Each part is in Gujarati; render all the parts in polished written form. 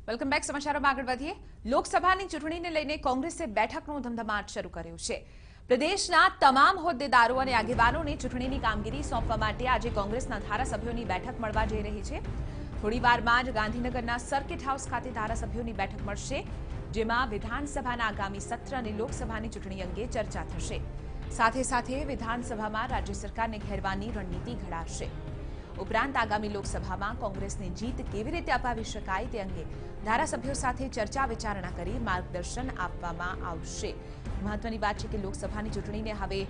Welcome back. સમાચારોમાં આગળ વધીએ. લોકસભાની ચૂંટણીને લઈને કોંગ્રેસે બેઠકનો ધમધમાટ શરૂ કર્યો છે. પ્રદેશના તમામ હોદ્દેદારો અને આગેવાનોને ચૂંટણીની કામગીરી સોંપવા માટે આજે કોંગ્રેસના ધારાસભ્યોની બેઠક મળવા જઈ રહી છે. થોડીવારમાં જ ગાંધીનગરના સર્કિટ હાઉસ ખાતે ધારાસભ્યોની બેઠક મળશે, જેમાં વિધાનસભાના આગામી સત્ર અને લોકસભાની ચૂંટણી અંગે ચર્ચા થશે. સાથે સાથે વિધાનસભામાં રાજ્ય સરકારને ઘેરવાની રણનીતિ ઘડાશે. ઉપરાંત આગામી લોકસભામાં કોંગ્રેસને જીત કેવી રીતે અપાવી શકાય તે અંગે ધારાસભ્યો સાથે ચર્ચા વિચારણા કરી માર્ગદર્શન આપવામાં આવશે. મહત્વની વાત છે કે લોકસભાની ચૂંટણીને હવે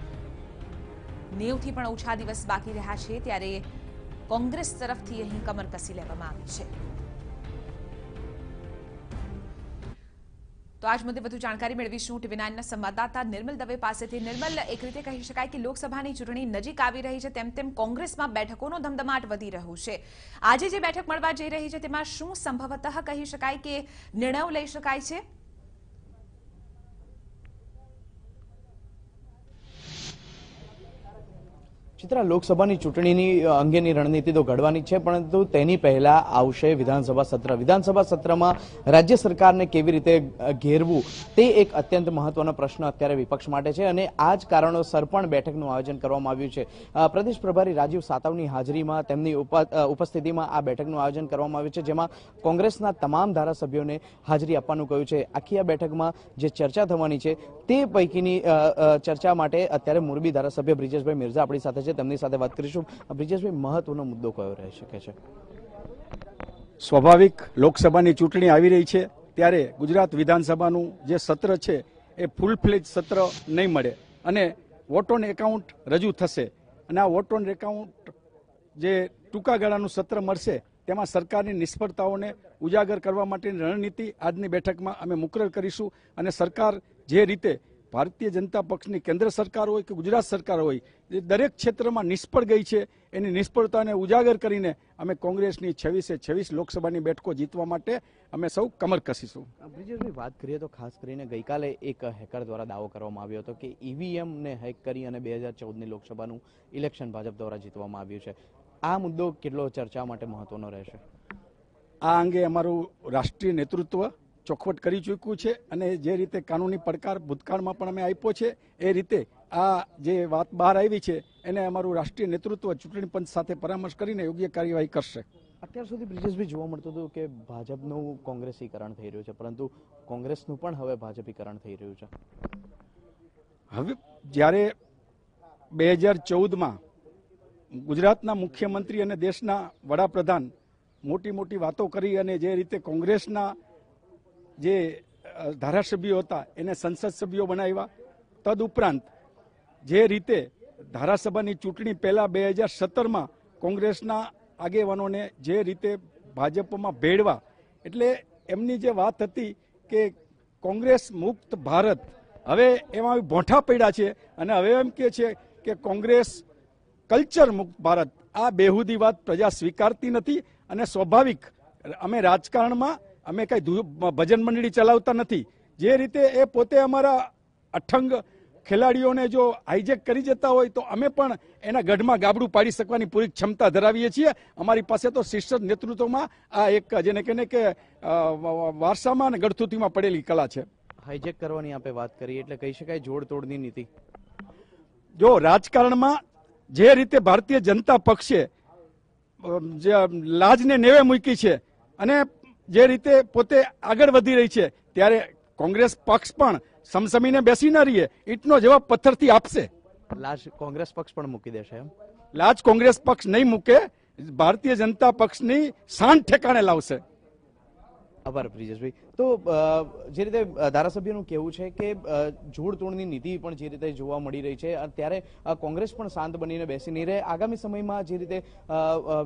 90થી પણ ઓછા દિવસ બાકી રહ્યા છે, ત્યારે કોંગ્રેસ તરફથી અહીં કમર કસી લેવામાં આવી છે. તો આજ મુદ્દે વધુ જાણકારી મેળવીશું TV9ના સંવાદદાતા નિર્મલ દવે પાસેથી. નિર્મલ, એક રીતે કહી શકાય કે લોકસભાની ચૂંટણી નજીક આવી રહી છે, તેમ તેમ કોંગ્રેસમાં બેઠકોનો ધમધમાટ વધી રહ્યો છે. આજે જે બેઠક મળવા જઈ રહી છે તેમાં શું સંભવતઃ કહી શકાય કે નિર્ણયો લઈ શકાય છે? ચિત્રા, લોકસભાની ચૂંટણીની અંગેની રણનીતિ તો ઘડવાની છે, પરંતુ તેની પહેલા આવશે વિધાનસભા સત્ર. વિધાનસભા સત્રમાં રાજ્ય સરકારને કેવી રીતે ઘેરવું તે એક અત્યંત મહત્વનો પ્રશ્ન અત્યારે વિપક્ષ માટે છે, અને આ જ કારણોસર પણ બેઠકનું આયોજન કરવામાં આવ્યું છે. પ્રદેશ પ્રભારી રાજીવ સાતવની હાજરીમાં, તેમની ઉપસ્થિતિમાં આ બેઠકનું આયોજન કરવામાં આવ્યું છે, જેમાં કોંગ્રેસના તમામ ધારાસભ્યોને હાજરી આપવાનું કહ્યું છે. આખી આ બેઠકમાં જે ચર્ચા થવાની છે તે પૈકીની ચર્ચા માટે અત્યારે મોરબી ધારાસભ્ય બ્રિજેશભાઈ મિર્ઝા આપણી સાથે છે, તેમની સાથે વાત કરીશું. બ્રિજેશભાઈ, મહત્વનો મુદ્દો કયો રહી શકે છે? સ્વાભાવિક લોકસભાની ચૂંટણી આવી રહી છે, ત્યારે ગુજરાત વિધાનસભાનું જે સત્ર છે એ ફૂલ ફ્લેજ સત્ર નહીં મળે, અને વોટ ઓન એકાઉન્ટ રજૂ થશે. અને આ વોટ ઓન એકાઉન્ટ જે ટૂંકા ગાળાનું સત્ર મળશે, તેમાં સરકારની નિષ્ફળતાઓને ઉજાગર કરવા માટેની રણનીતિ આજની બેઠકમાં અમે મુકરર કરીશું. અને સરકાર જે રીતે ભારતીય જનતા પક્ષની કેન્દ્ર સરકાર હોય કે ગુજરાત સરકાર હોય, જે દરેક ક્ષેત્રમાં નિષ્ફળ ગઈ છે, એની નિષ્ફળતાને ઉજાગર કરીને અમે કોંગ્રેસની 26 લોકસભાની બેઠકો જીતવા માટે અમે સૌ કમર કસીશું. બ્રિજેશભાઈ, વાત કરીએ તો ખાસ કરીને ગઈકાલે એક હેકર દ્વારા દાવો કરવામાં આવ્યો હતો કે ઈવીએમને હેક કરી અને 2014ની લોકસભાનું ઇલેક્શન ભાજપ દ્વારા જીતવામાં આવ્યું છે. આ મુદ્દો કેટલો ચર્ચા માટે મહત્વનો રહેશે? આ અંગે અમારું રાષ્ટ્રીય નેતૃત્વ ચોખવટ કરી ચૂક્યું છે, અને જે રીતે કાનૂની પડકાર ભૂતકાળમાં પણ અમે આપ્યો છે, એ રીતે આ જે વાત બહાર આવી છે એને અમારું રાષ્ટ્રીય નેતૃત્વ ચૂંટણી પંચ સાથે પરામર્શ કરીને યોગ્ય કાર્યવાહી કરશે. અત્યાર સુધી બ્રિજેશભાઈ જોવા મળતું હતું કે ભાજપનું કોંગ્રેસીકરણ થઈ રહ્યું છે, પરંતુ કોંગ્રેસનું પણ હવે ભાજપીકરણ થઈ રહ્યું છે. હવે જ્યારે 2014માં ગુજરાતના મુખ્યમંત્રી અને દેશના વડાપ્રધાન મોટી વાતો કરી અને જે રીતે કોંગ્રેસના જે ધારાસભ્યો હતા એને સંસદ સભ્યો બનાવ્યા, તદુપરાંત જે રીતે ધારાસભાની ચૂંટણી પહેલા 2017માં કોંગ્રેસના આગેવાનોને જે રીતે ભાજપમાં ભેળવા, એટલે એમની જે વાત હતી કે કોંગ્રેસ મુક્ત ભારત, હવે એમાં ભોંઠા પડ્યા છે અને હવે એમ કે છે કે કોંગ્રેસ કલ્ચર મુક્ત ભારત. આ બેહુદી વાત પ્રજા સ્વીકારતી નથી, અને સ્વાભાવિક અમે રાજકારણમાં અમે કઈ ભજન મંડળી ચલાવતા નથી. જે રીતે એ પોતે અમારા અઠંગ ખેલાડીઓને જો હાઈજેક કરી જતા હોય, તો અમે પણ એના ગઢમાં ગાબડું પાડી શકવાની પૂરી ક્ષમતા ધરાવીએ છીએ. અમારી પાસે તો શિષ્ય નેતૃત્વમાં આ એક જેને કહેને કે વારસામાં અને ગળથુથીમાં પડેલી કલા છે. હાઈજેક કરવાની આપે વાત કરી, એટલે કહી શકાય જોડતોડની નીતિ. જો રાજકારણમાં જે રીતે ભારતીય જનતા પક્ષે લાજને નેવે મૂકી છે અને જે રીતે પોતે આગળ વધી રહી છે, ત્યારે કોંગ્રેસ પક્ષ પણ સમસમીને બેસી ન રહીએ, ઈંટનો જવાબ પથ્થરથી આપશે. લાજ કોંગ્રેસ પક્ષ પણ મૂકી દેશે એમ? લાજ કોંગ્રેસ પક્ષ નહીં મૂકે, ભારતીય જનતા પક્ષની શાન ઠેકાણે લાવશે. આભાર બ્રિજેશભાઈ. તો જે રીતે ધારાસભ્યનું કહેવું છે કે જોડતોડની નીતિ પણ જે રીતે જોવા મળી રહી છે, ત્યારે કોંગ્રેસ પણ શાંત બનીને બેસી નહીં રહે. આગામી સમયમાં જે રીતે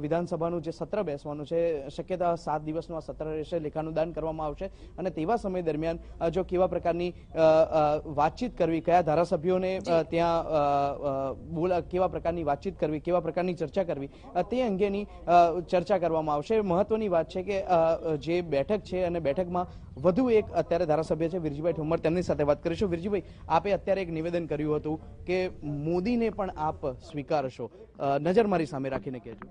વિધાનસભાનું જે સત્ર બેસવાનું છે, શક્યતા 7 દિવસનું આ સત્ર રહેશે, લેખાનું દાન કરવામાં આવશે, અને તેવા સમય દરમિયાન જો કેવા પ્રકારની વાતચીત કરવી, કયા ધારાસભ્યોને ત્યાં કેવા પ્રકારની વાતચીત કરવી, કેવા પ્રકારની ચર્ચા કરવી, તે અંગેની ચર્ચા કરવામાં આવશે. મહત્વની વાત છે કે જે બેઠક છે, અને બેઠકમાં વધુ એક અત્યારે ધારાસભ્ય છે વિરજીભાઈ ઠુમ્મર, તેમની સાથે વાત કરીશું. વિરજીભાઈ, આપે અત્યારે એક નિવેદન કર્યું હતું કે મોદીને પણ આપ સ્વીકારશો, નજર મારી સામે રાખીને કહેજો.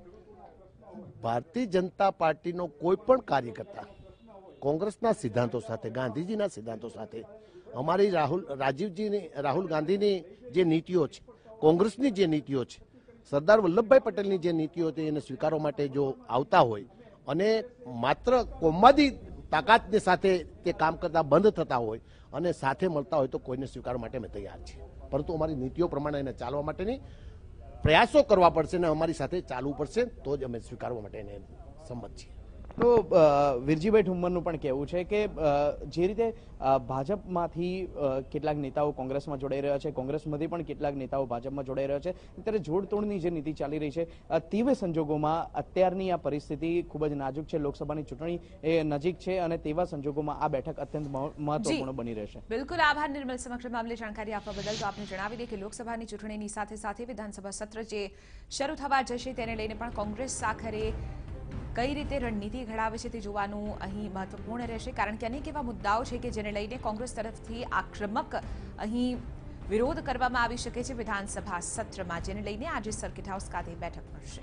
ભારતીય જનતા પાર્ટીનો કોઈ પણ કાર્યકર્તા કોંગ્રેસના સિદ્ધાંતો સાથે, ગાંધીજીના સિદ્ધાંતો સાથે, અમારી રાહુલ ગાંધીની જે નીતિઓ છે, કોંગ્રેસની જે નીતિઓ છે, સરદાર વલ્લભભાઈ પટેલની જે નીતિઓ છે એને સ્વીકારવા માટે જો આવતા હોય અને માત્ર કોમવાદી તાકાતની સાથે તે કામ કરતા બંધ થતા હોય અને સાથે મળતા હોય તો કોઈને સ્વીકારવા માટે અમે તૈયાર છીએ, પરંતુ અમારી નીતિઓ પ્રમાણે એને ચાલવા માટેની પ્રયાસો કરવા પડશે અને અમારી સાથે ચાલવું પડશે તો જ અમે સ્વીકારવા માટે એને સંમત છીએ. તો વીરજીભાઈ ઠુમ્મરનું પણ કહેવું છે કે જે રીતે ભાજપમાંથી કેટલાક નેતાઓ કોંગ્રેસમાં જોડાઈ રહ્યા છે, કોંગ્રેસમાંથી પણ કેટલાક નેતાઓ ભાજપમાં જોડાઈ રહ્યા છે, ત્યારે જોડતોડની જે નીતિ ચાલી રહી છે તેવા સંજોગોમાં અત્યારની આ પરિસ્થિતિ ખૂબ જ નાજુક છે. લોકસભાની ચૂંટણી એ નજીક છે અને તેવા સંજોગોમાં આ બેઠક અત્યંત મહત્વપૂર્ણ બની રહેશે. બિલકુલ આભાર નિર્મલ, સમગ્ર મામલે જાણકારી આપવા બદલ. તો આપને જણાવી દઈએ કે લોકસભાની ચૂંટણીની સાથે સાથે વિધાનસભા સત્ર જે શરૂ થવા જશે તેને લઈને પણ કોંગ્રેસ આખરે કઈ રીતે રણનીતિ ઘડાવે છે તે જોવાનું અહીં મહત્વપૂર્ણ રહેશે, કારણ કે અનેક એવા મુદ્દાઓ છે કે જેને લઈને કોંગ્રેસ તરફથી આક્રમક અહીં વિરોધ કરવામાં આવી શકે છે વિધાનસભા સત્રમાં, જેને લઈને આજે સર્કિટ હાઉસ ખાતે બેઠક મળશે.